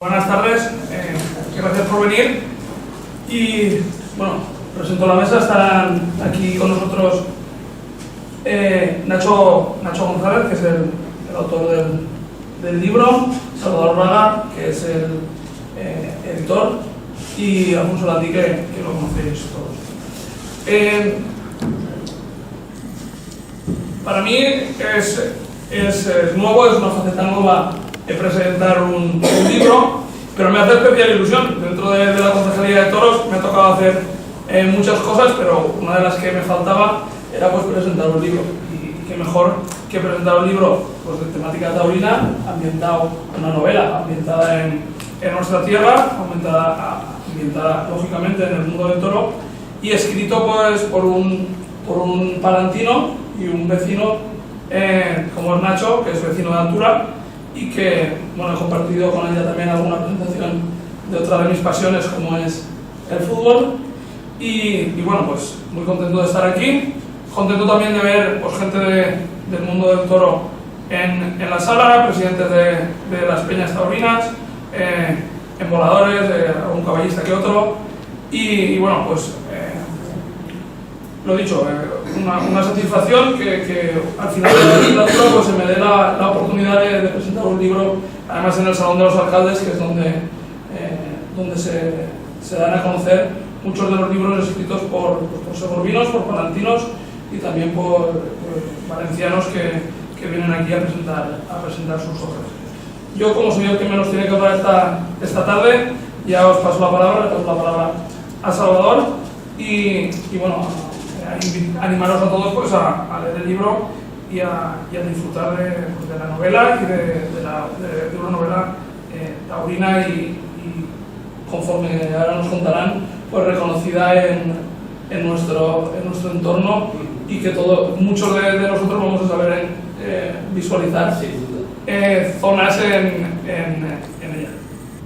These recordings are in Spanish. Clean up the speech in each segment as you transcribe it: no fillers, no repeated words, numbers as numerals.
Buenas tardes, gracias por venir y bueno, presento la mesa. Estarán aquí con nosotros Nacho González, que es el autor del libro, Salvador Braga, que es el editor, y Alfonso Landí, que lo conocéis todos. Para mí es nuevo, es una faceta nueva presentar un libro, pero me hace especial ilusión. Dentro de la Concejalía de Toros me ha tocado hacer muchas cosas, pero una de las que me faltaba era pues presentar un libro, y qué mejor que presentar un libro pues de temática taurina, ambientado, una novela ambientada en nuestra tierra, ambientada lógicamente en el mundo del toro, y escrito pues por un palantino y un vecino como es Nacho, que es vecino de altura, y que bueno, he compartido con ella también alguna presentación de otra de mis pasiones, como es el fútbol, y bueno, pues muy contento de estar aquí, contento también de ver pues, gente del mundo del toro en la sala, presidentes de las peñas taurinas, emboladores, algún caballista que otro, y bueno, pues lo dicho, una satisfacción que al final de la legislatura pues, se me dé la oportunidad de presentar un libro, además en el Salón de los Alcaldes, que es donde se dan a conocer muchos de los libros escritos por segorvinos, por palantinos y también por valencianos que vienen aquí a presentar sus obras. Yo, como soy el que menos tiene que hablar esta tarde, ya os paso la palabra a Salvador y bueno, animaros a todos pues, a leer el libro y a disfrutar de la novela y de una novela taurina y conforme ahora nos contarán, pues reconocida en nuestro entorno, y que muchos de nosotros vamos a saber visualizar zonas en ella.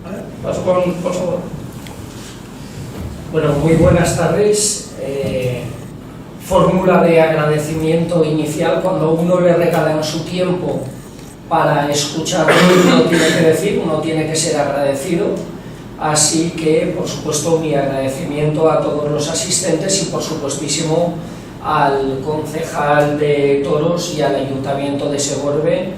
¿Vale? Paso con Salvador. Bueno, muy buenas tardes. Fórmula de agradecimiento inicial: cuando uno le regalan su tiempo para escuchar lo que uno tiene que decir, uno tiene que ser agradecido. Así que, por supuesto, mi agradecimiento a todos los asistentes y, por supuestísimo, al concejal de Toros y al Ayuntamiento de Segorbe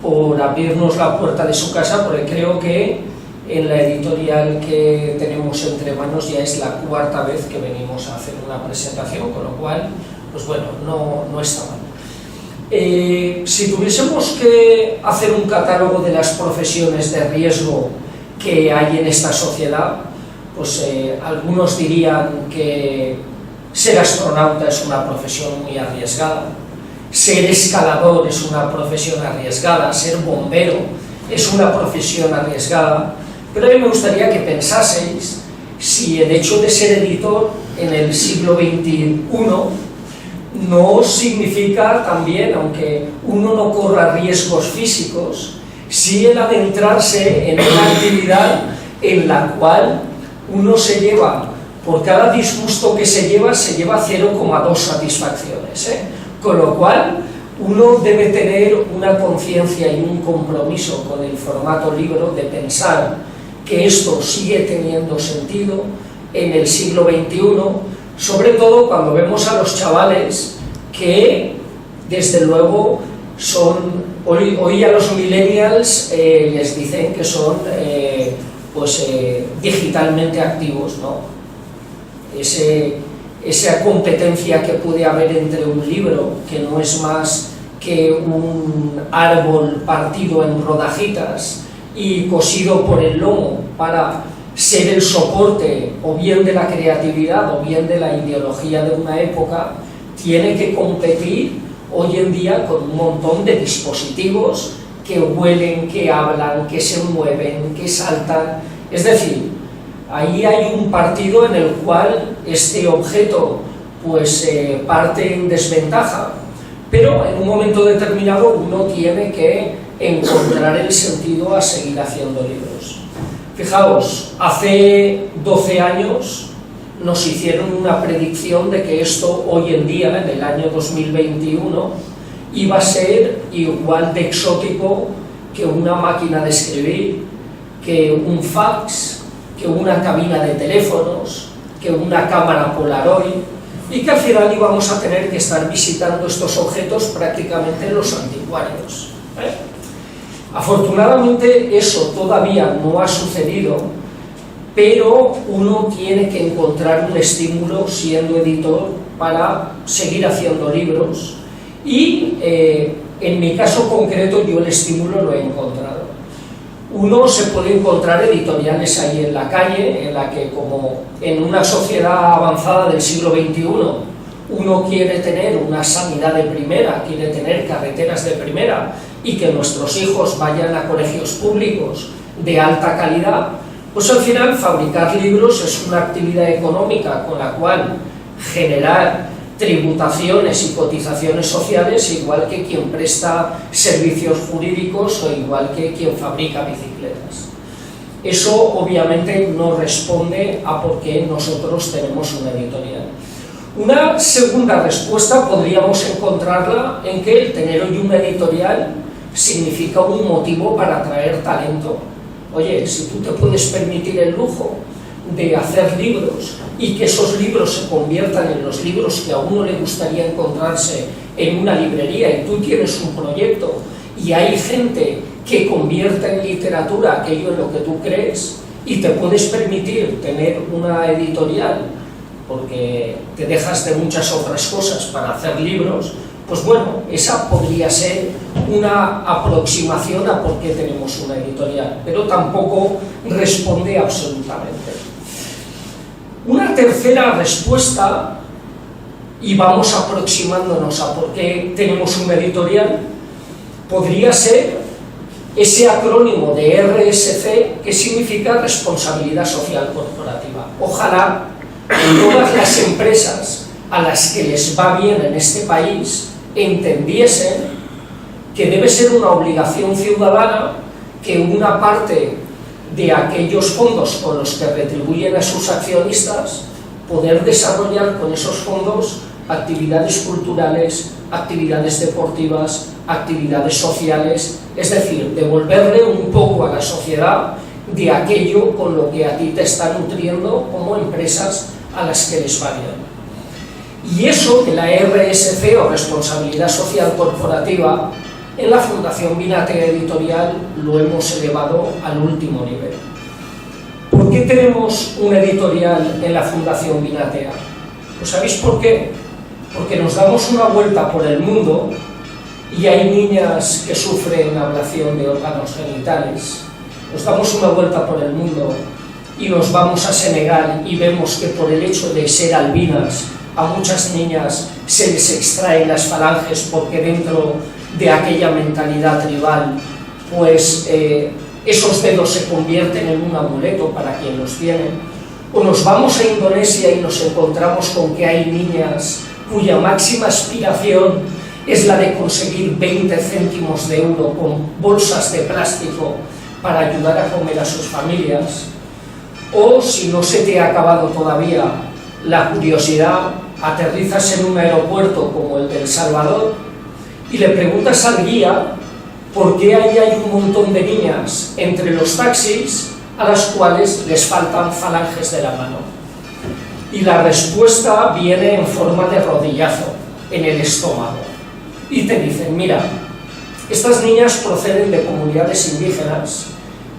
por abrirnos la puerta de su casa, porque creo que en la editorial que tenemos entre manos ya es la cuarta vez que venimos a hacer una presentación, con lo cual, pues bueno, no está mal. Si tuviésemos que hacer un catálogo de las profesiones de riesgo que hay en esta sociedad, pues algunos dirían que ser astronauta es una profesión muy arriesgada, ser escalador es una profesión arriesgada, ser bombero es una profesión arriesgada. Pero a mí me gustaría que pensaseis si el hecho de ser editor en el siglo XXI no significa también, aunque uno no corra riesgos físicos, sí el adentrarse en una actividad en la cual uno se lleva, por cada disgusto que se lleva 0,2 satisfacciones, Con lo cual uno debe tener una conciencia y un compromiso con el formato libro de pensar que esto sigue teniendo sentido en el siglo XXI, sobre todo cuando vemos a los chavales que, desde luego, hoy a los millennials les dicen que son digitalmente activos, ¿no? Esa competencia que puede haber entre un libro, que no es más que un árbol partido en rodajitas y cosido por el lomo para ser el soporte o bien de la creatividad o bien de la ideología de una época, tiene que competir hoy en día con un montón de dispositivos que huelen, que hablan, que se mueven, que saltan. Es decir, ahí hay un partido en el cual este objeto pues parte en desventaja, pero en un momento determinado uno tiene que encontrar el sentido a seguir haciendo libros. Fijaos, hace 12 años nos hicieron una predicción de que esto hoy en día, en el año 2021, iba a ser igual de exótico que una máquina de escribir, que un fax, que una cabina de teléfonos, que una cámara Polaroid, y que al final íbamos a tener que estar visitando estos objetos prácticamente en los anticuarios. Afortunadamente eso todavía no ha sucedido, pero uno tiene que encontrar un estímulo siendo editor para seguir haciendo libros y en mi caso concreto yo el estímulo lo he encontrado. Uno se puede encontrar editoriales ahí en la calle, en la que como en una sociedad avanzada del siglo XXI uno quiere tener una sanidad de primera, quiere tener carreteras de primera y que nuestros hijos vayan a colegios públicos de alta calidad, pues al final fabricar libros es una actividad económica con la cual generar tributaciones y cotizaciones sociales igual que quien presta servicios jurídicos o igual que quien fabrica bicicletas. Eso obviamente no responde a por qué nosotros tenemos una editorial. Una segunda respuesta podríamos encontrarla en que el tener hoy una editorial significa un motivo para atraer talento. Oye, si tú te puedes permitir el lujo de hacer libros y que esos libros se conviertan en los libros que a uno le gustaría encontrarse en una librería y tú tienes un proyecto y hay gente que convierta en literatura aquello en lo que tú crees y te puedes permitir tener una editorial porque te dejas de muchas otras cosas para hacer libros, pues bueno, esa podría ser una aproximación a por qué tenemos una editorial, pero tampoco responde absolutamente. Una tercera respuesta, y vamos aproximándonos a por qué tenemos una editorial, podría ser ese acrónimo de RSC que significa Responsabilidad Social Corporativa. Ojalá todas las empresas a las que les va bien en este país entendiesen que debe ser una obligación ciudadana que una parte de aquellos fondos con los que retribuyen a sus accionistas, poder desarrollar con esos fondos actividades culturales, actividades deportivas, actividades sociales, es decir, devolverle un poco a la sociedad de aquello con lo que a ti te está nutriendo como empresas a las que les va bien. Y eso de la RSC o Responsabilidad Social Corporativa en la Fundación Binatea Editorial lo hemos elevado al último nivel. ¿Por qué tenemos una editorial en la Fundación Binatea? ¿Pues sabéis por qué? Porque nos damos una vuelta por el mundo y hay niñas que sufren ablación de órganos genitales. Nos damos una vuelta por el mundo y nos vamos a Senegal y vemos que por el hecho de ser albinas a muchas niñas se les extraen las falanges porque dentro de aquella mentalidad tribal, pues esos dedos se convierten en un amuleto para quien los tiene. O nos vamos a Indonesia y nos encontramos con que hay niñas cuya máxima aspiración es la de conseguir 20 céntimos de euro con bolsas de plástico para ayudar a comer a sus familias. O si no se te ha acabado todavía la curiosidad, aterrizas en un aeropuerto como el de El Salvador y le preguntas al guía por qué ahí hay un montón de niñas entre los taxis a las cuales les faltan falanges de la mano. Y la respuesta viene en forma de rodillazo en el estómago. Y te dicen, mira, estas niñas proceden de comunidades indígenas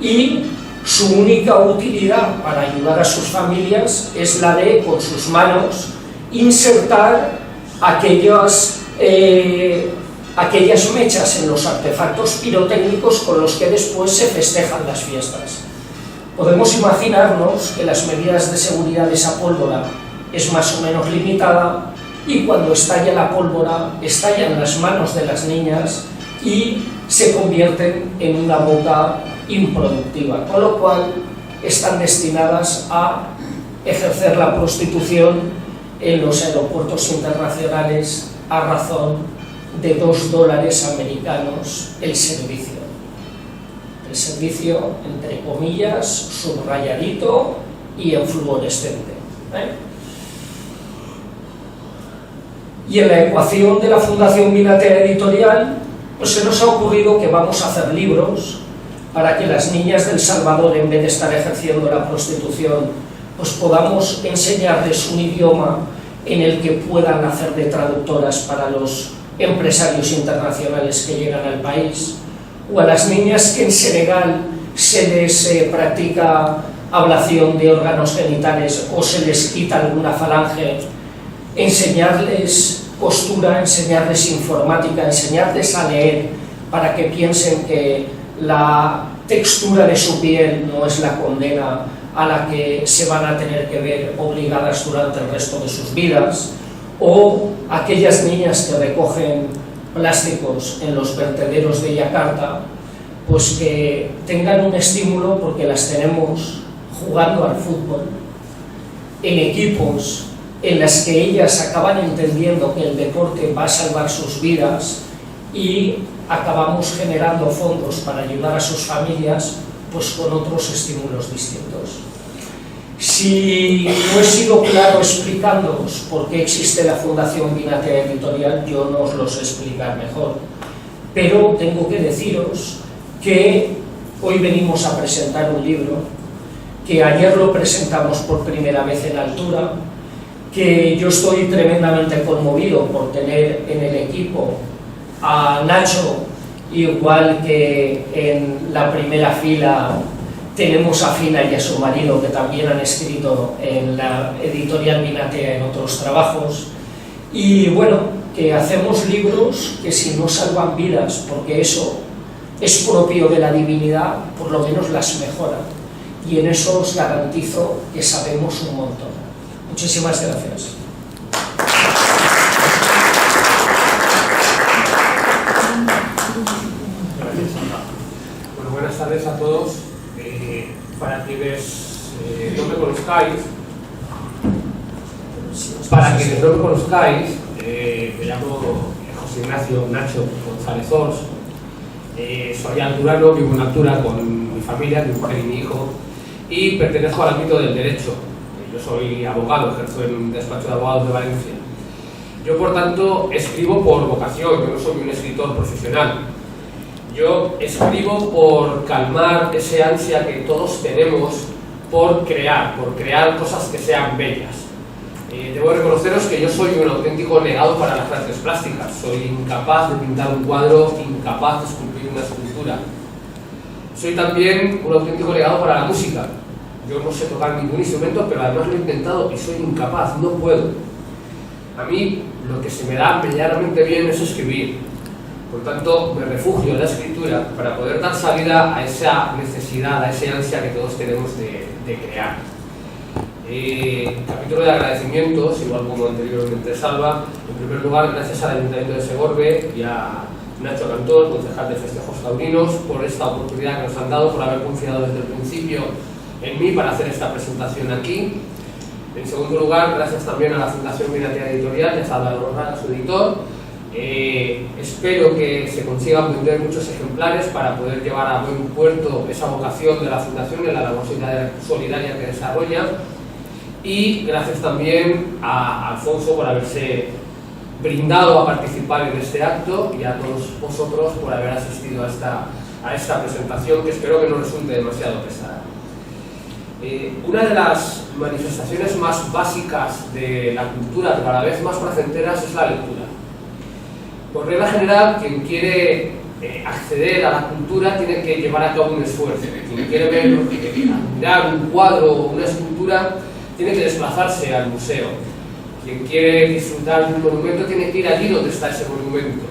y su única utilidad para ayudar a sus familias es la de, con sus manos, insertar aquellas mechas en los artefactos pirotécnicos con los que después se festejan las fiestas. Podemos imaginarnos que las medidas de seguridad de esa pólvora es más o menos limitada y cuando estalla la pólvora estallan las manos de las niñas y se convierten en una boca improductiva, con lo cual están destinadas a ejercer la prostitución en los aeropuertos internacionales a razón de $2 americanos el servicio. El servicio, entre comillas, subrayadito y en fluorescente. Y en la ecuación de la Fundación Binatea Editorial, pues se nos ha ocurrido que vamos a hacer libros para que las niñas del Salvador, en vez de estar ejerciendo la prostitución, pues podamos enseñarles un idioma en el que puedan hacer de traductoras para los empresarios internacionales que llegan al país, o a las niñas que en Senegal se les practica ablación de órganos genitales o se les quita alguna falange, enseñarles costura, enseñarles informática, enseñarles a leer para que piensen que la textura de su piel no es la condena a la que se van a tener que ver obligadas durante el resto de sus vidas, o aquellas niñas que recogen plásticos en los vertederos de Yakarta, pues que tengan un estímulo, porque las tenemos jugando al fútbol en equipos en las que ellas acaban entendiendo que el deporte va a salvar sus vidas y acabamos generando fondos para ayudar a sus familias, pues con otros estímulos distintos. Si no he sido claro explicándoos por qué existe la Fundación Binatea Editorial, yo no os lo sé explicar mejor, pero tengo que deciros que hoy venimos a presentar un libro, que ayer lo presentamos por primera vez en Altura, que yo estoy tremendamente conmovido por tener en el equipo a Nacho, igual que en la primera fila tenemos a Fina y a su marido, que también han escrito en la editorial Binatea en otros trabajos, y bueno, que hacemos libros que si no salvan vidas, porque eso es propio de la divinidad, por lo menos las mejora, y en eso os garantizo que sabemos un montón. Muchísimas gracias. Bueno, buenas tardes a todos. Para quienes no me conozcáis, me llamo José Ignacio Nacho González Ors. Soy alturano, vivo en Altura con mi familia, mi mujer y mi hijo, y pertenezco al ámbito del derecho. Yo soy abogado, ejerzo en un despacho de abogados de Valencia. Yo, por tanto, escribo por vocación, yo no soy un escritor profesional. Yo escribo por calmar ese ansia que todos tenemos por crear cosas que sean bellas. Debo reconoceros que yo soy un auténtico negado para las artes plásticas. Soy incapaz de pintar un cuadro, incapaz de esculpir una escultura. Soy también un auténtico negado para la música. Yo no sé tocar ningún instrumento, pero además lo he intentado y soy incapaz, no puedo. A mí lo que se me da medianamente bien es escribir. Por tanto, me refugio en la escritura para poder dar salida a esa necesidad, a esa ansia que todos tenemos de crear. Capítulo de agradecimientos, igual como anteriormente Salva. En primer lugar, gracias al Ayuntamiento de Segorbe y a Nacho Cantor, concejal de Festejos Taurinos, por esta oportunidad que nos han dado, por haber confiado desde el principio en mí para hacer esta presentación aquí. En segundo lugar, gracias también a la Fundación Binatea Editorial, a Salvador Rana, su editor. Espero que se consigan vender muchos ejemplares para poder llevar a buen puerto esa vocación de la Fundación y la labor solidaria que desarrolla. Y gracias también a Alfonso por haberse brindado a participar en este acto y a todos vosotros por haber asistido a esta presentación, que espero que no resulte demasiado pesada. Una de las manifestaciones más básicas de la cultura, pero a la vez más placenteras, es la lectura. Por regla general, quien quiere acceder a la cultura tiene que llevar a cabo un esfuerzo. Quien quiere ver, admirar un cuadro o una escultura, tiene que desplazarse al museo. Quien quiere disfrutar de un monumento tiene que ir allí donde está ese monumento.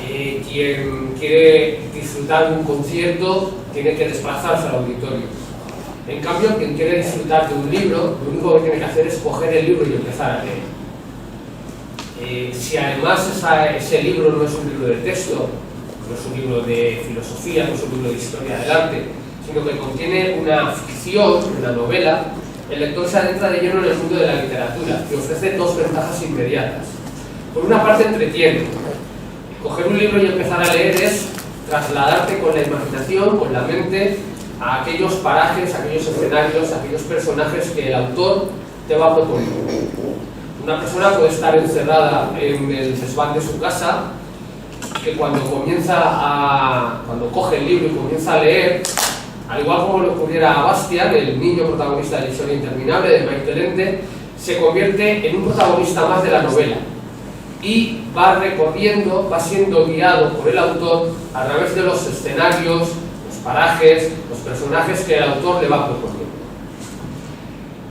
Quien quiere disfrutar de un concierto tiene que desplazarse al auditorio. En cambio, quien quiere disfrutar de un libro, lo único que tiene que hacer es coger el libro y empezar a leer. Si además ese libro no es un libro de texto, no es un libro de filosofía, no es un libro de historia del arte, sino que contiene una ficción, una novela, el lector se adentra de lleno en el mundo de la literatura, que ofrece dos ventajas inmediatas. Por una parte, entretiene. Coger un libro y empezar a leer es trasladarte con la imaginación, con la mente, a aquellos parajes, a aquellos escenarios, a aquellos personajes que el autor te va proponiendo. Una persona puede estar encerrada en el desván de su casa que cuando coge el libro y comienza a leer, al igual como le ocurriera a Bastian, el niño protagonista de la historia interminable de Maite Lente, se convierte en un protagonista más de la novela y va recorriendo, va siendo guiado por el autor a través de los escenarios, los parajes, los personajes que el autor le va proponiendo.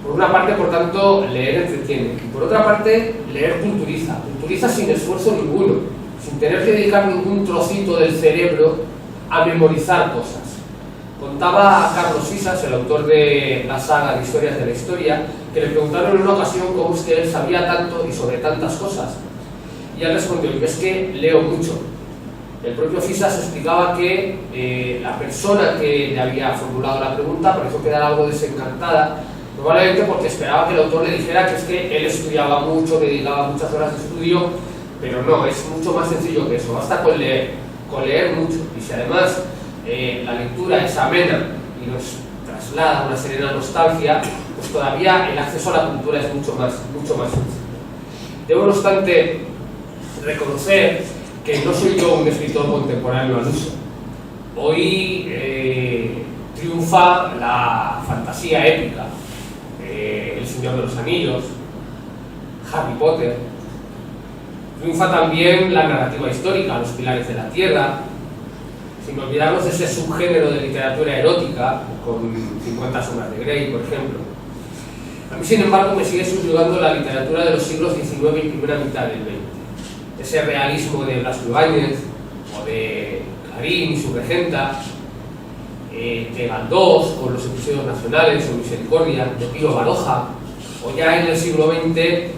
Por una parte, por tanto, leer entretiene, y por otra parte, leer culturiza sin esfuerzo ninguno, sin tener que dedicar ningún trocito del cerebro a memorizar cosas. Contaba a Carlos Fisas, el autor de la saga de Historias de la Historia, que le preguntaron en una ocasión cómo es que él sabía tanto y sobre tantas cosas. Y él respondió: es que leo mucho. El propio Fisas explicaba que la persona que le había formulado la pregunta pareció quedar algo desencantada, probablemente porque esperaba que el autor le dijera que es que él estudiaba mucho, que dedicaba muchas horas de estudio, pero no, es mucho más sencillo que eso, basta con leer mucho. Y si además la lectura es amena y nos traslada una serena nostalgia, pues todavía el acceso a la cultura es mucho más sencillo. Debo, no obstante, reconocer que no soy yo un escritor contemporáneo al uso. Hoy triunfa la fantasía épica, El Señor de los Anillos, Harry Potter. Triunfa también la narrativa histórica, Los Pilares de la Tierra, sin olvidarnos de ese subgénero de literatura erótica, con 50 sombras de Grey, por ejemplo. A mí, sin embargo, me sigue subyugando la literatura de los siglos XIX y primera mitad del XX. Ese realismo de Blas Ibáñez, o de Clarín y su regenta, de Galdós, con los episodios nacionales, o Misericordia, de Pío Baroja, o ya en el siglo XX,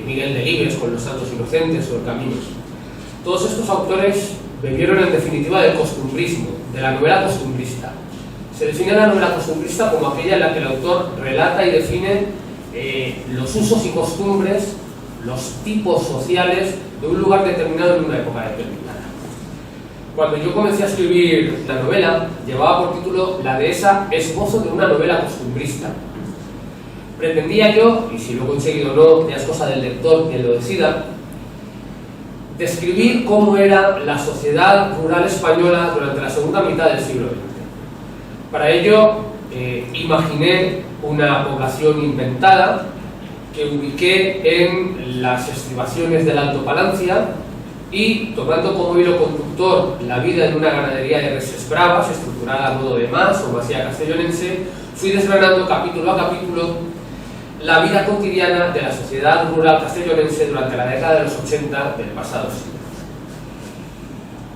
Miguel Delibes, con Los Santos Inocentes, o El Camino. Todos estos autores bebieron en definitiva del costumbrismo, de la novela costumbrista. Se define la novela costumbrista como aquella en la que el autor relata y define los usos y costumbres, los tipos sociales de un lugar determinado en una época determinada. Cuando yo comencé a escribir la novela, llevaba por título La dehesa, esbozo de una novela costumbrista. Pretendía yo, y si lo he conseguido o no, ya es cosa del lector quien lo decida, describir cómo era la sociedad rural española durante la segunda mitad del siglo XX. Para ello, imaginé una población inventada que ubiqué en las estribaciones del Alto Palancia y, tomando como hilo conductor la vida de una ganadería de reses bravas, estructurada a modo de mas o masía castellonense, fui desgranando capítulo a capítulo la vida cotidiana de la sociedad rural castellonense durante la década de los 80 del pasado siglo.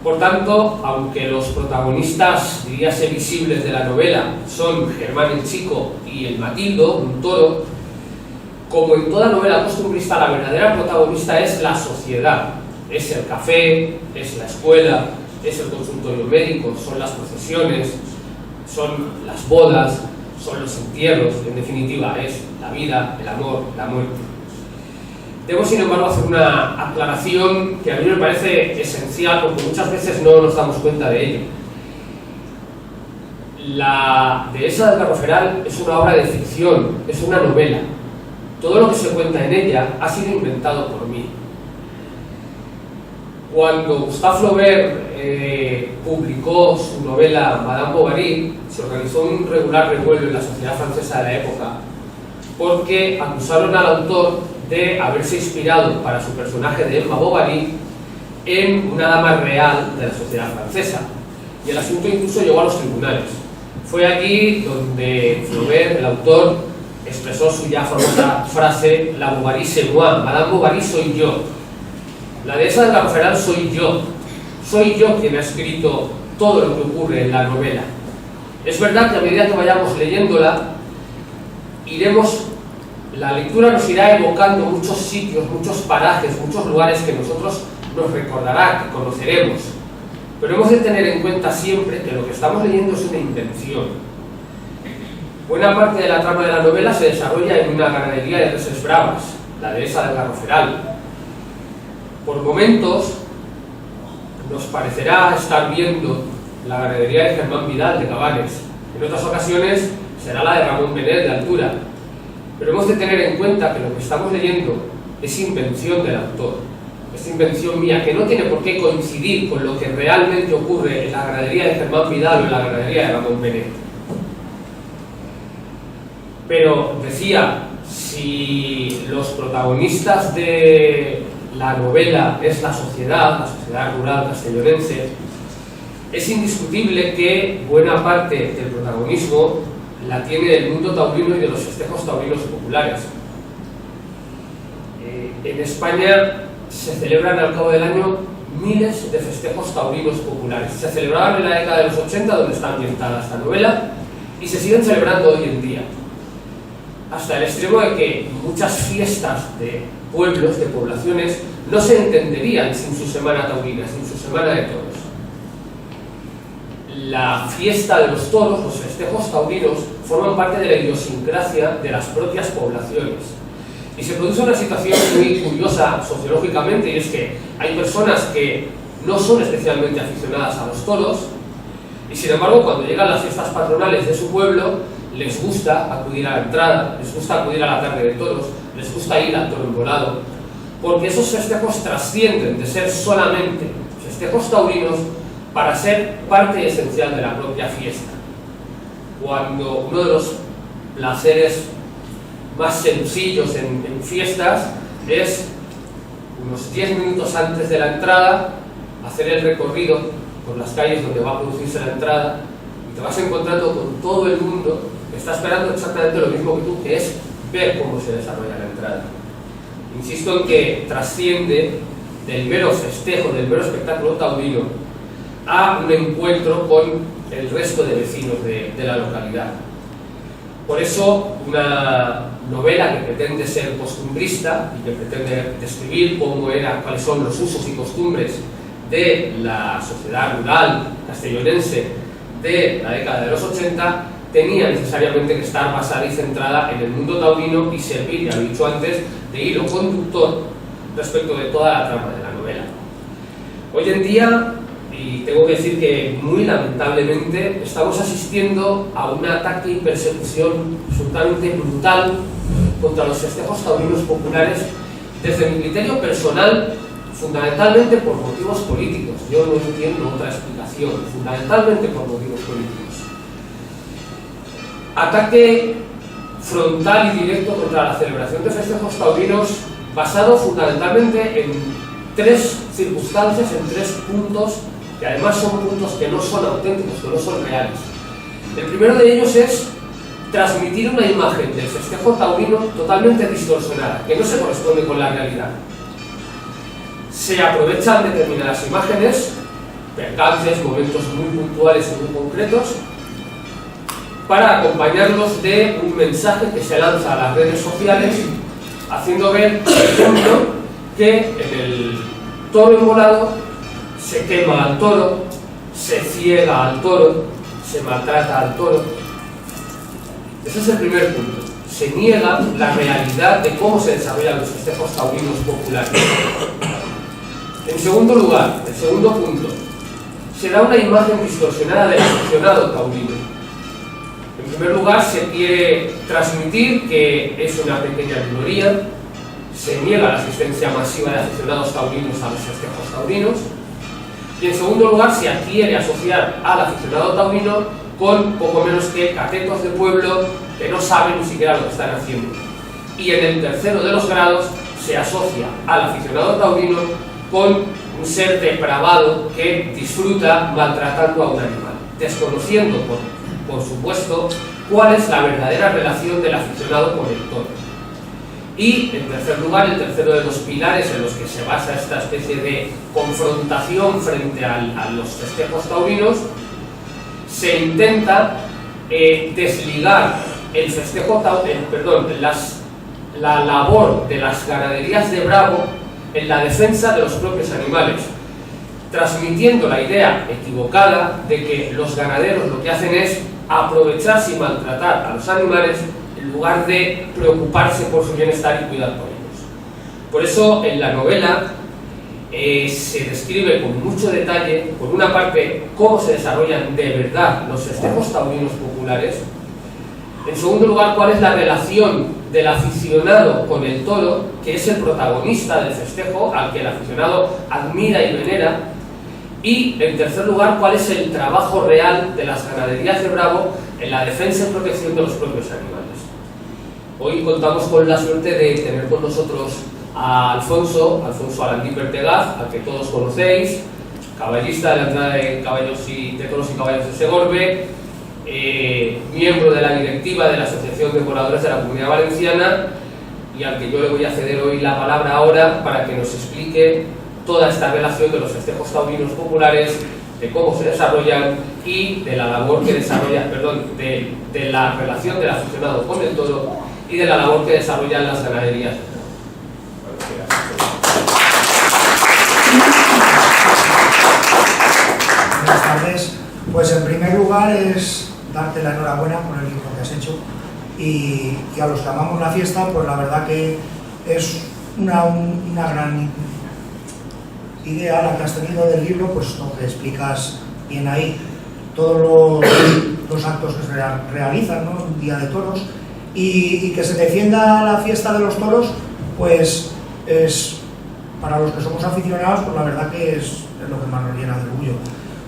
Por tanto, aunque los protagonistas, diríase, visibles de la novela son Germán el Chico y el Matildo, un toro, como en toda novela costumbrista, la verdadera protagonista es la sociedad. Es el café, es la escuela, es el consultorio médico, son las procesiones, son las bodas, son los entierros, en definitiva es la vida, el amor, la muerte. Debo, sin embargo, hacer una aclaración que a mí me parece esencial porque muchas veces no nos damos cuenta de ello. La dehesa del Garroferal es una obra de ficción, es una novela. Todo lo que se cuenta en ella ha sido inventado por mí. Cuando Gustave Flaubert publicó su novela Madame Bovary, se organizó un regular revuelo en la sociedad francesa de la época porque acusaron al autor de haberse inspirado para su personaje de Emma Bovary en una dama real de la sociedad francesa, y el asunto incluso llegó a los tribunales. Fue allí donde Flaubert, el autor, expresó su ya famosa frase: la Bovary c'est moi, Madame Bovary soy yo. La dehesa del Garroferal soy yo quien ha escrito todo lo que ocurre en la novela. Es verdad que a medida que vayamos leyéndola, la lectura nos irá evocando muchos sitios, muchos parajes, muchos lugares que nosotros nos recordará, que conoceremos. Pero hemos de tener en cuenta siempre que lo que estamos leyendo es una invención. Buena parte de la trama de la novela se desarrolla en una ganadería de reses bravas, la dehesa del Garroferal. Por momentos nos parecerá estar viendo la ganadería de Germán Vidal de Cabanes, en otras ocasiones será la de Ramón Benet de Altura, pero hemos de tener en cuenta que lo que estamos leyendo es invención del autor, es invención mía, que no tiene por qué coincidir con lo que realmente ocurre en la ganadería de Germán Vidal o en la ganadería de Ramón Benet. Pero decía, si los protagonistas de la novela es la sociedad rural castellonense, es indiscutible que buena parte del protagonismo la tiene el mundo taurino y de los festejos taurinos populares. En España se celebran al cabo del año miles de festejos taurinos populares. Se celebraban en la década de los 80, donde está ambientada esta novela, y se siguen celebrando hoy en día. Hasta el extremo de que muchas fiestas de pueblos, de poblaciones, no se entenderían sin su semana taurina, sin su semana de toros. La fiesta de los toros, los festejos taurinos, forman parte de la idiosincrasia de las propias poblaciones. Y se produce una situación muy curiosa sociológicamente, y es que hay personas que no son especialmente aficionadas a los toros, y sin embargo cuando llegan las fiestas patronales de su pueblo, les gusta acudir a la entrada, les gusta acudir a la tarde de toros, les gusta ir al toro embolado, porque esos festejos trascienden de ser solamente festejos taurinos para ser parte esencial de la propia fiesta. Cuando uno de los placeres más sencillos en fiestas es unos 10 minutos antes de la entrada hacer el recorrido por las calles donde va a producirse la entrada, y te vas encontrando con todo el mundo que está esperando exactamente lo mismo que tú, que es ver cómo se desarrolla la entrada. Insisto en que trasciende del mero festejo, del mero espectáculo taurino, a un encuentro con el resto de vecinos de la localidad. Por eso, una novela que pretende ser costumbrista y que pretende describir cuáles son los usos y costumbres de la sociedad rural castellonense de la década de los 80, tenía necesariamente que estar basada y centrada en el mundo taurino y servir, ya lo he dicho antes, de hilo conductor respecto de toda la trama de la novela. Hoy en día, y tengo que decir que muy lamentablemente, estamos asistiendo a un ataque y persecución absolutamente brutal contra los festejos taurinos populares, desde mi criterio personal, fundamentalmente por motivos políticos. Yo no entiendo otra explicación, fundamentalmente por motivos políticos. Ataque frontal y directo contra la celebración de festejos taurinos, basado fundamentalmente en tres circunstancias, en tres puntos, que además son puntos que no son auténticos, que no son reales. El primero de ellos es transmitir una imagen del festejo taurino totalmente distorsionada, que no se corresponde con la realidad. Se aprovechan determinadas imágenes, percances, momentos muy puntuales y muy concretos, para acompañarlos de un mensaje que se lanza a las redes sociales, haciendo ver, por ejemplo, que en el toro embolado se quema al toro, se ciega al toro, se maltrata al toro. Ese es el primer punto. Se niega la realidad de cómo se desarrollan los festejos taurinos populares. En segundo lugar, el segundo punto, se da una imagen distorsionada del aficionado taurino. En primer lugar, se quiere transmitir que es una pequeña minoría, se niega la asistencia masiva de aficionados taurinos a los festejos taurinos, y en segundo lugar, se quiere asociar al aficionado taurino con poco menos que catetos de pueblo que no saben ni siquiera lo que están haciendo. Y en el tercero de los grados, se asocia al aficionado taurino con un ser depravado que disfruta maltratando a un animal, desconociendo, por supuesto, cuál es la verdadera relación del aficionado con el toro. Y, en tercer lugar, el tercero de los pilares en los que se basa esta especie de confrontación frente a los festejos taurinos, se intenta desligar el festejo la labor de las ganaderías de Bravo en la defensa de los propios animales, transmitiendo la idea equivocada de que los ganaderos lo que hacen es aprovecharse y maltratar a los animales en lugar de preocuparse por su bienestar y cuidar por ellos. Por eso, en la novela se describe con mucho detalle, por una parte, cómo se desarrollan de verdad los festejos taurinos populares. En segundo lugar, cuál es la relación del aficionado con el toro, que es el protagonista del festejo, al que el aficionado admira y venera. Y, en tercer lugar, cuál es el trabajo real de las ganaderías de Bravo en la defensa y protección de los propios animales. Hoy contamos con la suerte de tener con nosotros a Alfonso Alandí Pertegaz, al que todos conocéis, caballista de la entrada de toros y caballos de Segorbe, miembro de la directiva de la Asociación de Moradores de la Comunidad Valenciana, y al que yo le voy a ceder hoy la palabra ahora para que nos explique toda esta relación de los festejos taurinos populares, de cómo se desarrollan y de la labor que desarrollan, de la relación del aficionado con el toro y de la labor que desarrollan las ganaderías. Buenas tardes. Pues en primer lugar es darte la enhorabuena por el libro que has hecho y a los que amamos la fiesta, pues la verdad que es una gran idea la que has tenido del libro, pues lo que explicas bien ahí, todos los actos que se realizan, ¿no?, un día de toros, y que se defienda la fiesta de los toros, pues es, para los que somos aficionados, pues la verdad que es lo que más nos llena de orgullo.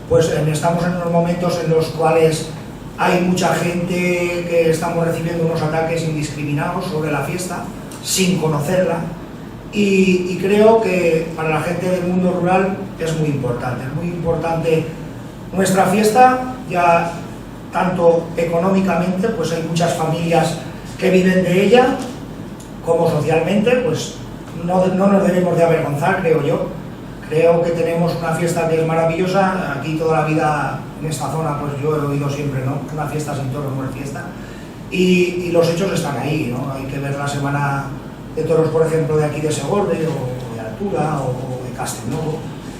Pues estamos en unos momentos en los cuales hay mucha gente que estamos recibiendo unos ataques indiscriminados sobre la fiesta, sin conocerla, y creo que para la gente del mundo rural es muy importante nuestra fiesta, ya tanto económicamente, pues hay muchas familias que viven de ella, como socialmente, pues no nos debemos de avergonzar, creo yo. Creo que tenemos una fiesta que es maravillosa, aquí toda la vida en esta zona, pues yo he oído siempre, ¿no?, una fiesta sin toros no es fiesta, y los hechos están ahí, ¿no? Hay que ver la semana de toros, por ejemplo, de aquí de Segorbe, o de Altura, o de Castelnuovo,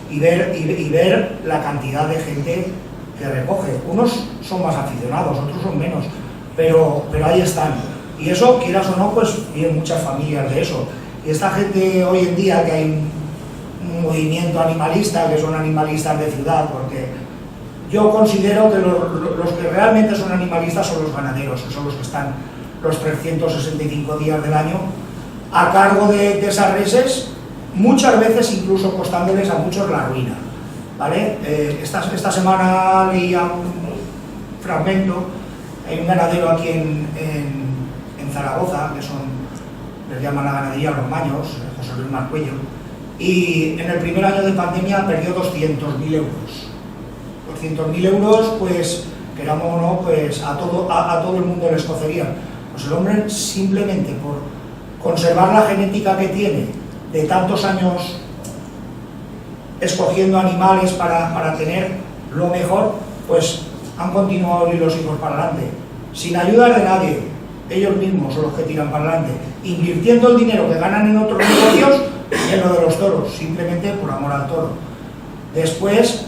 y ver la cantidad de gente que recoge. Unos son más aficionados, otros son menos, pero ahí están. Y eso, quieras o no, pues vienen muchas familias de eso. Y esta gente hoy en día, que hay un movimiento animalista, que son animalistas de ciudad, porque yo considero que los que realmente son animalistas son los ganaderos, que son los que están los 365 días del año a cargo de esas reses, muchas veces incluso costándoles a muchos la ruina, ¿vale? Esta semana leía un fragmento. Hay un ganadero aquí en Zaragoza, que les llaman la ganadería Los Maños, José Luis Marcuello, y en el primer año de pandemia perdió 200.000 euros. 200.000 euros, pues, queramos o no, pues a todo el mundo les cocerían. Pues el hombre, simplemente por conservar la genética que tiene de tantos años escogiendo animales para tener lo mejor, pues han continuado y los hijos para adelante, sin ayuda de nadie. Ellos mismos son los que tiran para adelante, invirtiendo el dinero que ganan en otros negocios en lo de los toros, simplemente por amor al toro. Después,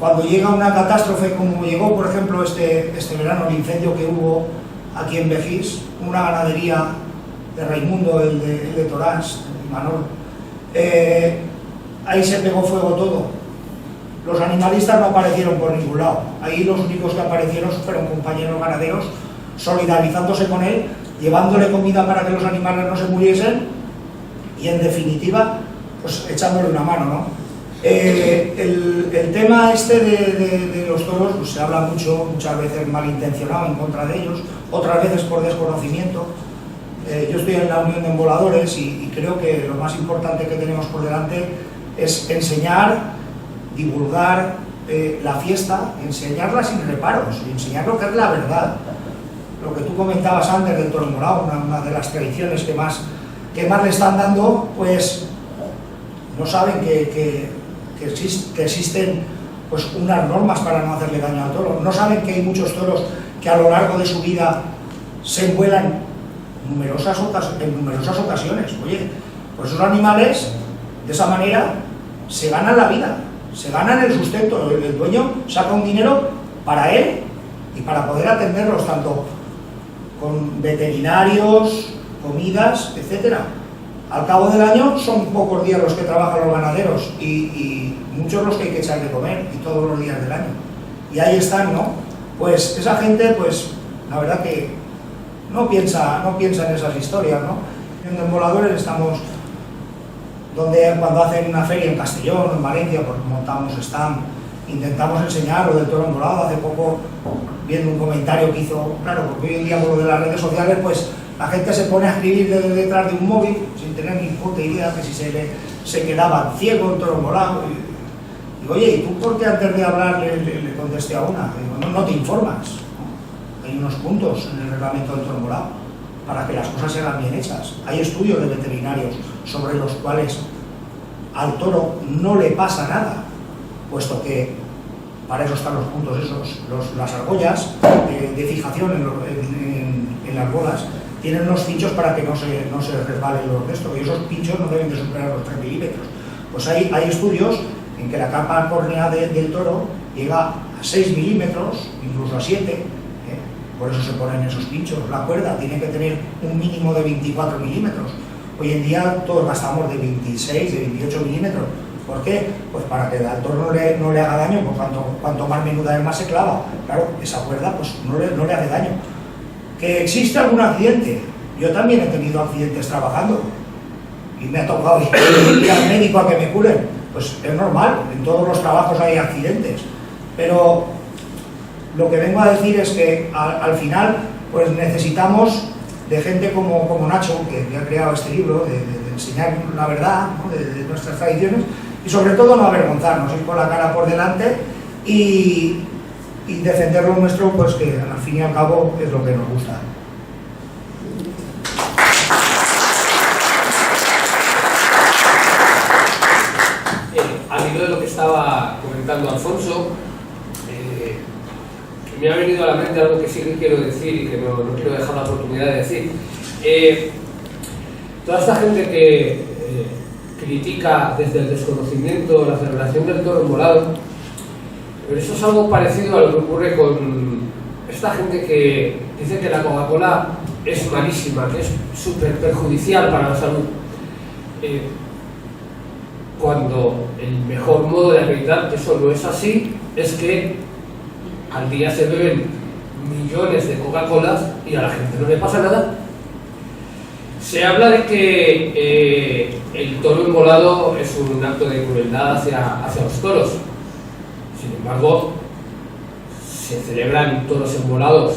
cuando llega una catástrofe como llegó, por ejemplo, este verano, el incendio que hubo aquí en Vejís, una ganadería de Raimundo, el de Torás, de Manol, ahí se pegó fuego todo. Los animalistas no aparecieron por ningún lado. Ahí los únicos que aparecieron fueron compañeros ganaderos, solidarizándose con él, llevándole comida para que los animales no se muriesen y, en definitiva, pues echándole una mano, ¿no? El tema este de los toros, pues se habla muchas veces malintencionado en contra de ellos, otras veces por desconocimiento. Yo estoy en la Unión de Emboladores y creo que lo más importante que tenemos por delante es enseñar, divulgar la fiesta, enseñarla sin reparos, enseñar lo que es la verdad. Lo que tú comentabas antes del toro morado, una de las tradiciones que más le están dando, pues no saben que existen pues unas normas para no hacerle daño al toro. No saben que hay muchos toros que a lo largo de su vida se envuelan en numerosas ocasiones. Oye, pues esos animales, de esa manera, se ganan la vida, se ganan el sustento. El dueño saca un dinero para él y para poder atenderlos, tanto con veterinarios, comidas, etcétera. Al cabo del año son pocos días los que trabajan los ganaderos y muchos los que hay que echar de comer, y todos los días del año. Y ahí están, ¿no? Pues esa gente, pues la verdad que no piensa en esas historias, ¿no? En Emboladores estamos cuando hacen una feria en Castellón, en Valencia, pues montamos stand, intentamos enseñar lo del toro embolado. Hace poco, viendo un comentario que hizo, claro, porque hoy en día con lo de las redes sociales, pues la gente se pone a escribir detrás de un móvil sin tener ni puta idea que si se quedaba ciego el toro embolado. Y digo, oye, ¿y tú por qué antes de hablar le contesté a una? Digo, no te informas, ¿no? Hay unos puntos en el reglamento del toro embolado para que las cosas se hagan bien hechas. Hay estudios de veterinarios sobre los cuales al toro no le pasa nada, puesto que para eso están los puntos esos, las argollas de fijación en las bolas, tienen unos pinchos para que no se resbalen los de esto, y esos pinchos no deben de superar los 3 milímetros. Pues hay estudios en que la capa córnea del toro llega a 6 milímetros, incluso a 7, por eso se ponen esos pinchos. La cuerda tiene que tener un mínimo de 24 milímetros. Hoy en día todos gastamos de 26, de 28 milímetros. ¿Por qué? Pues para que al toro no le haga daño, pues cuanto más menuda es, más se clava. Claro, esa cuerda pues no le hace daño. ¿Que existe algún accidente? Yo también he tenido accidentes trabajando y me ha tocado ir al médico a que me curen. Pues es normal, en todos los trabajos hay accidentes, pero lo que vengo a decir es que al final pues necesitamos de gente como Nacho, que ha creado este libro, de enseñar la verdad, ¿no? de nuestras tradiciones, y sobre todo no avergonzarnos, ir con la cara por delante y defender lo nuestro, pues que al fin y al cabo es lo que nos gusta. Al hilo de lo que estaba comentando Alfonso, me ha venido a la mente algo que sí que quiero decir y que no quiero dejar la oportunidad de decir. Toda esta gente que critica desde el desconocimiento la celebración del toro embolado, pero eso es algo parecido a lo que ocurre con esta gente que dice que la Coca-Cola es malísima, que es súper perjudicial para la salud. Cuando el mejor modo de acreditar que eso no es así es que al día se beben millones de Coca-Colas y a la gente no le pasa nada. Se habla de que el toro embolado es un acto de crueldad hacia los toros. Sin embargo, se celebran toros embolados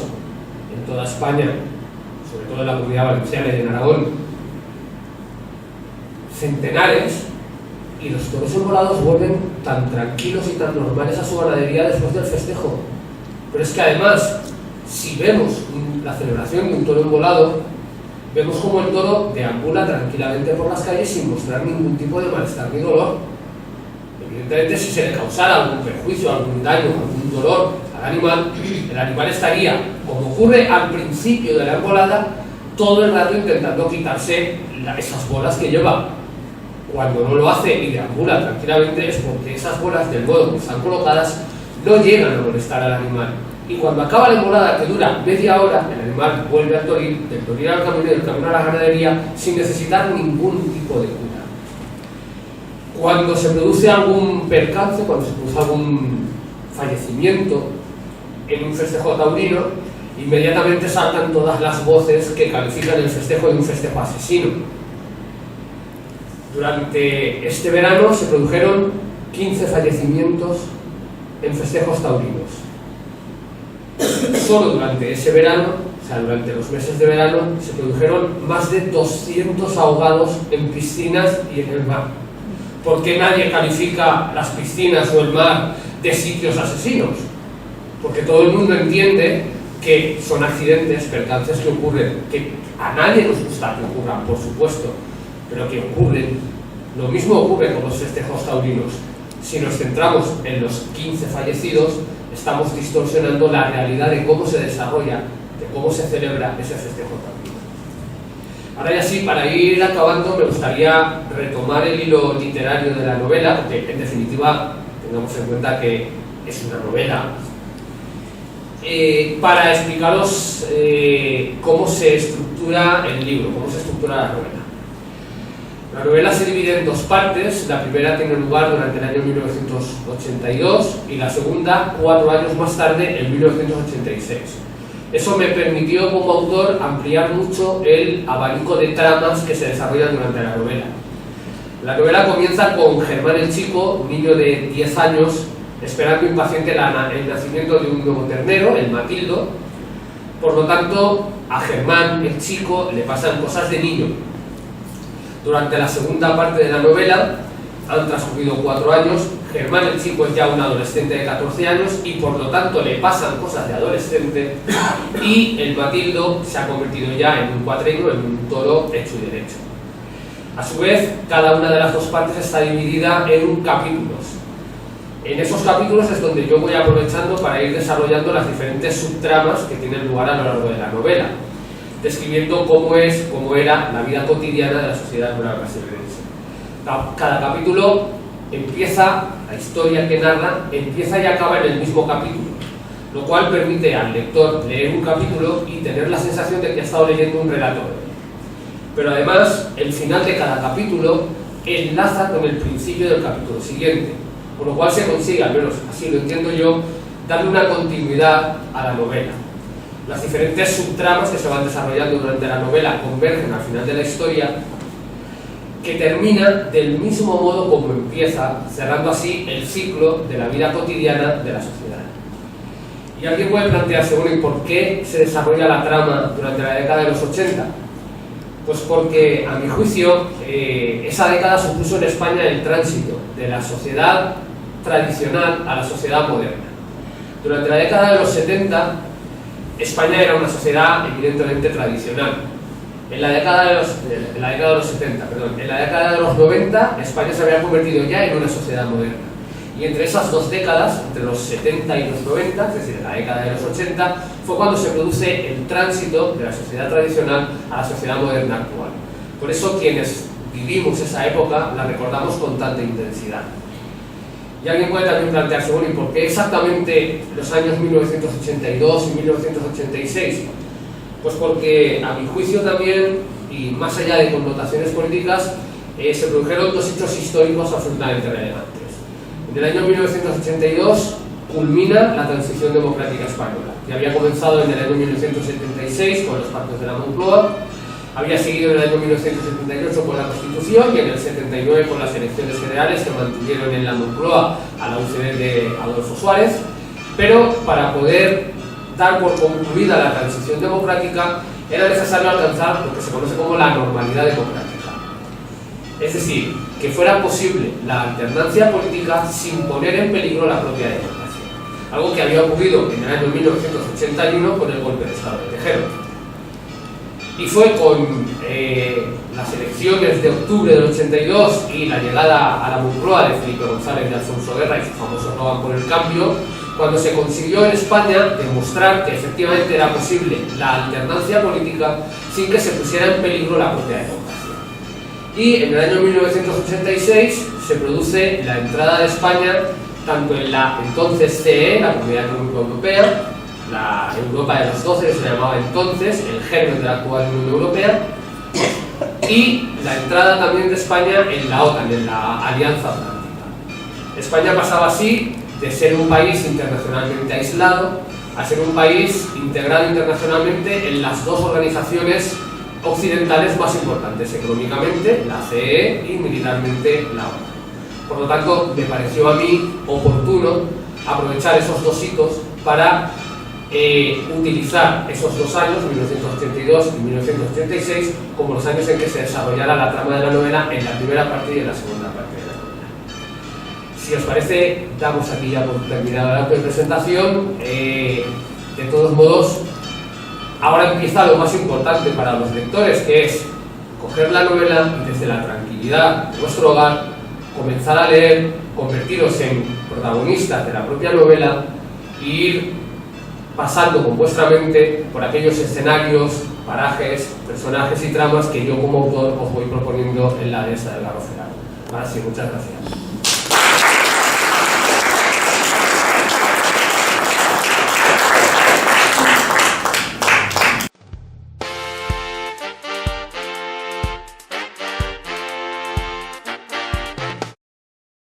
en toda España, sobre todo en la Comunidad Valenciana y en Aragón, centenares, y los toros embolados vuelven tan tranquilos y tan normales a su ganadería después del festejo. Pero es que además, si vemos la celebración de un toro embolado, vemos como el toro deambula tranquilamente por las calles sin mostrar ningún tipo de malestar ni dolor. Evidentemente, si se le causara algún perjuicio, algún daño, algún dolor al animal, el animal estaría, como ocurre al principio de la embolada, todo el rato intentando quitarse esas bolas que lleva. Cuando no lo hace y deambula tranquilamente es porque esas bolas, del modo que están colocadas, no llegan a molestar al animal. Y cuando acaba la embolada, que dura media hora, el animal vuelve al toril, del toril al camino y del camino a la ganadería, sin necesitar ningún tipo de cura. Cuando se produce algún percance, cuando se produce algún fallecimiento en un festejo taurino, inmediatamente saltan todas las voces que califican el festejo de un festejo asesino. Durante este verano se produjeron 15 fallecimientos en festejos taurinos. Solo durante ese verano, o sea, durante los meses de verano, se produjeron más de 200 ahogados en piscinas y en el mar. ¿Por qué nadie califica las piscinas o el mar de sitios asesinos? Porque todo el mundo entiende que son accidentes, percances que ocurren, que a nadie nos gusta que ocurran, por supuesto, pero que ocurren. Lo mismo ocurre con los festejos taurinos. Si nos centramos en los 15 fallecidos, estamos distorsionando la realidad de cómo se desarrolla, de cómo se celebra ese festejo taurino. Ahora ya sí, para ir acabando, me gustaría retomar el hilo literario de la novela, porque en definitiva tengamos en cuenta que es una novela, para explicaros cómo se estructura el libro, cómo se estructura la novela. La novela se divide en dos partes. La primera tiene lugar durante el año 1982 y la segunda 4 años más tarde, en 1986. Eso me permitió como autor ampliar mucho el abanico de tramas que se desarrollan durante la novela. La novela comienza con Germán el Chico, un niño de 10 años, esperando impaciente el nacimiento de un nuevo ternero, el Matildo. Por lo tanto, a Germán el Chico le pasan cosas de niño. Durante la segunda parte de la novela, han transcurrido 4 años, Germán el Chico es ya un adolescente de 14 años y por lo tanto le pasan cosas de adolescente, y el Matildo se ha convertido ya en un cuatreño, en un toro hecho y derecho. A su vez, cada una de las dos partes está dividida en capítulos. En esos capítulos es donde yo voy aprovechando para ir desarrollando las diferentes subtramas que tienen lugar a lo largo de la novela, describiendo cómo era la vida cotidiana de la sociedad rural brasileña. Cada capítulo empieza, la historia que narra, empieza y acaba en el mismo capítulo, lo cual permite al lector leer un capítulo y tener la sensación de que ha estado leyendo un relato. Pero además, el final de cada capítulo enlaza con el principio del capítulo siguiente, con lo cual se consigue, al menos así lo entiendo yo, darle una continuidad a la novela. Las diferentes subtramas que se van desarrollando durante la novela convergen al final de la historia, que termina del mismo modo como empieza, cerrando así el ciclo de la vida cotidiana de la sociedad. Y alguien puede plantearse, bueno, ¿y por qué se desarrolla la trama durante la década de los 80? Pues porque, a mi juicio, esa década supuso en España el tránsito de la sociedad tradicional a la sociedad moderna. Durante la década de los 70, España era una sociedad evidentemente tradicional. En la década de los 70, en la década de los 90, España se había convertido ya en una sociedad moderna. Y entre esas dos décadas, entre los 70 y los 90, es decir, en la década de los 80, fue cuando se produce el tránsito de la sociedad tradicional a la sociedad moderna actual. Por eso quienes vivimos esa época la recordamos con tanta intensidad. Y alguien puede también plantearse, bueno, ¿y por qué exactamente los años 1982 y 1986? Pues porque, a mi juicio también, y más allá de connotaciones políticas, se produjeron dos hechos históricos absolutamente relevantes. En el año 1982 culmina la transición democrática española, que había comenzado en el año 1976 con los pactos de la Moncloa, había seguido en el año 1978 con la Constitución y en el 79 con las elecciones generales que mantuvieron en la Moncloa a la UCD de Adolfo Suárez, pero para poder dar por concluida la transición democrática era necesario alcanzar lo que se conoce como la normalidad democrática. Es decir, que fuera posible la alternancia política sin poner en peligro la propia democracia. Algo que había ocurrido en el año 1981 con el golpe de Estado de Tejero. Y fue con las elecciones de octubre del 82 y la llegada a la Moncloa de Felipe González de Alfonso Guerra y su famoso eslogan por el cambio, cuando se consiguió en España demostrar que efectivamente era posible la alternancia política sin que se pusiera en peligro la propia democracia. Y en el año 1986 se produce la entrada de España tanto en la entonces CE, la Comunidad Económica Europea, la Europa de los 12 se llamaba entonces, el germen de la actual Unión Europea, y la entrada también de España en la OTAN, en la Alianza Atlántica. España pasaba así de ser un país internacionalmente aislado a ser un país integrado internacionalmente en las dos organizaciones occidentales más importantes económicamente, la CE, y militarmente la OTAN. Por lo tanto, me pareció a mí oportuno aprovechar esos dos hitos para utilizar esos 2 años, 1982 y 1986, como los años en que se desarrollara la trama de la novela en la primera parte y en la segunda parte de la novela. Si os parece, damos aquí ya por terminada la presentación. De todos modos, ahora empieza lo más importante para los lectores, que es coger la novela y desde la tranquilidad de vuestro hogar comenzar a leer, convertiros en protagonistas de la propia novela e ir pasando con vuestra mente por aquellos escenarios, parajes, personajes y tramas que yo como autor os voy proponiendo en la dehesa del Garroferal. Ahora sí, muchas gracias.